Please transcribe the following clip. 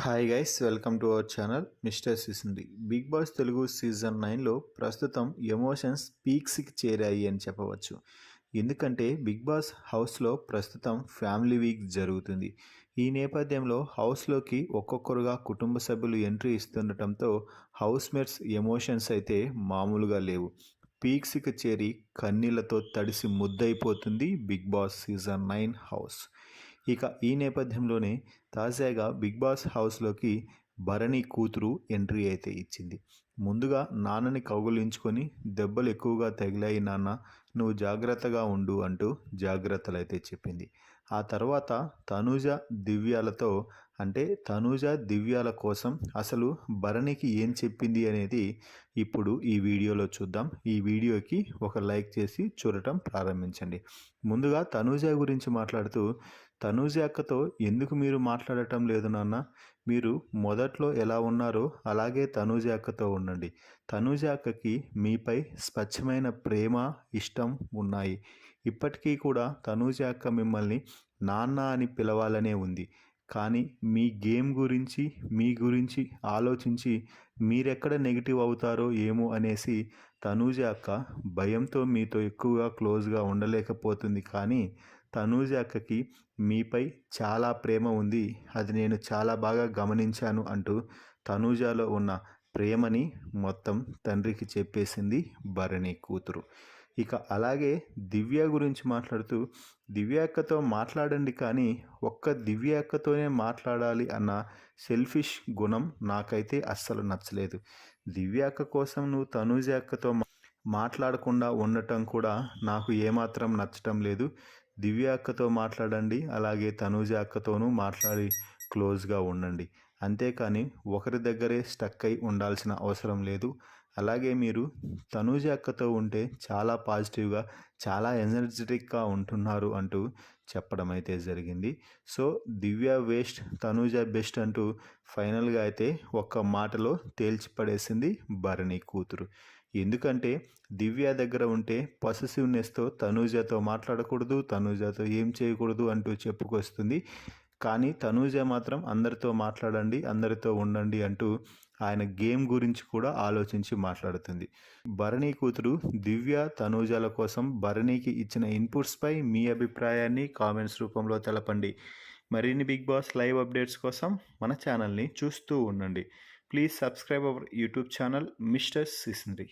Hi guys, welcome to our channel mister సిసింది. Big boss Telugu season 9లో ప్రస్తుతం emotions పీక్స్కి చేరాయి అని చెప్పవచ్చు. ఎందుకంటే బిగ్ బాస్ హౌస్లో ప్రస్తుతం ఫ్యామిలీ వీక్ జరుగుతుంది. ఈ నేపథ్యంలో హౌస్లోకి ఒక్కొక్కరుగా కుటుంబ సభ్యులు ఎంట్రీ ఇస్తుండటంతో హౌస్ మేట్స్ ఎమోషన్స్ అయితే మామూలుగా లేవు. పీక్స్కి చేరి కన్నీళ్లతో తడిసి ముద్దయిపోతుంది బిగ్ బాస్ సీజన్ 9 హౌస్. ఇక ఈ నేపథ్యంలోనే తాజాగా బిగ్ బాస్ హౌస్లోకి భరణి కూతురు ఎంట్రీ అయితే ఇచ్చింది. ముందుగా నాన్నని కౌగులించుకొని దెబ్బలు ఎక్కువగా తగిలాయి నాన్న, నువ్వు జాగ్రత్తగా ఉండు అంటూ జాగ్రత్తలు అయితే చెప్పింది. ఆ తర్వాత తనూజ దివ్యాలతో తనూజ దివ్యాల కోసం అసలు భరణికి ఏం చెప్పింది అనేది ఇప్పుడు ఈ వీడియోలో చూద్దాం. ఈ వీడియోకి ఒక లైక్ చేసి చూడటం ప్రారంభించండి. ముందుగా తనూజ గురించి మాట్లాడుతూ, తనూజ అక్కతో ఎందుకు మీరు మాట్లాడటం లేదు నాన్న, మీరు మొదట్లో ఎలా ఉన్నారో అలాగే తనూజ అక్కతో ఉండండి. తనూజ అక్కకి మీపై స్వచ్ఛమైన ప్రేమ, ఇష్టం ఉన్నాయి. ఇప్పటికీ కూడా తనూజ అక్క మిమ్మల్ని నాన్న అని పిలవాలనే ఉంది. కానీ మీ గేమ్ గురించి, మీ గురించి ఆలోచించి మీరెక్కడ నెగిటివ్ అవుతారో ఏమో అనేసి తనూజ అక్క భయంతో మీతో ఎక్కువగా క్లోజ్గా ఉండలేకపోతుంది. కానీ తనూజ అక్కకి మీపై చాలా ప్రేమ ఉంది, అది నేను చాలా బాగా గమనించాను అంటూ తనూజలో ఉన్న ప్రేమని మొత్తం తండ్రికి చెప్పేసింది భరణి కూతురు. ఇక అలాగే దివ్య గురించి మాట్లాడుతూ, దివ్య అక్కతో మాట్లాడండి కానీ ఒక్క దివ్య అక్కతోనే మాట్లాడాలి అన్న సెల్ఫిష్ గుణం నాకైతే అస్సలు నచ్చలేదు. దివ్య అక్క కోసం నువ్వు తనూజ అక్కతో మాట్లాడకుండా ఉండటం కూడా నాకు ఏమాత్రం నచ్చటం లేదు. దివ్య అక్కతో మాట్లాడండి, అలాగే తనూజ అక్కతోనూ మాట్లాడి క్లోజ్గా ఉండండి. అంతేకాని ఒకరి దగ్గరే స్టక్ అయి ఉండాల్సిన అవసరం లేదు. అలాగే మీరు తనూజ అక్కతో ఉంటే చాలా పాజిటివ్గా, చాలా ఎనర్జెటిక్గా ఉంటున్నారు అంటూ చెప్పడం అయితే జరిగింది. సో దివ్య వేస్ట్, తనూజ బెస్ట్ అంటూ ఫైనల్గా అయితే ఒక్క మాటలో తేల్చిపడేసింది భరణి కూతురు. ఎందుకంటే దివ్య దగ్గర ఉంటే పొసెసివ్నెస్తో తనూజతో మాట్లాడకూడదు, తనూజతో ఏం చేయకూడదు అంటూ చెప్పుకొస్తుంది. కానీ తనూజ మాత్రం అందరితో మాట్లాడండి, అందరితో ఉండండి అంటూ ఆయన గేమ్ గురించి కూడా ఆలోచించి మాట్లాడుతుంది. భరణి కూతురు దివ్య, తనూజల కోసం భరణికి ఇచ్చిన ఇన్పుట్స్పై మీ అభిప్రాయాన్ని కామెంట్స్ రూపంలో తెలపండి. మరిన్ని బిగ్ బాస్ లైవ్ అప్డేట్స్ కోసం మన ఛానల్ని చూస్తూ ఉండండి. Please subscribe our YouTube channel mister సిసింద్రి.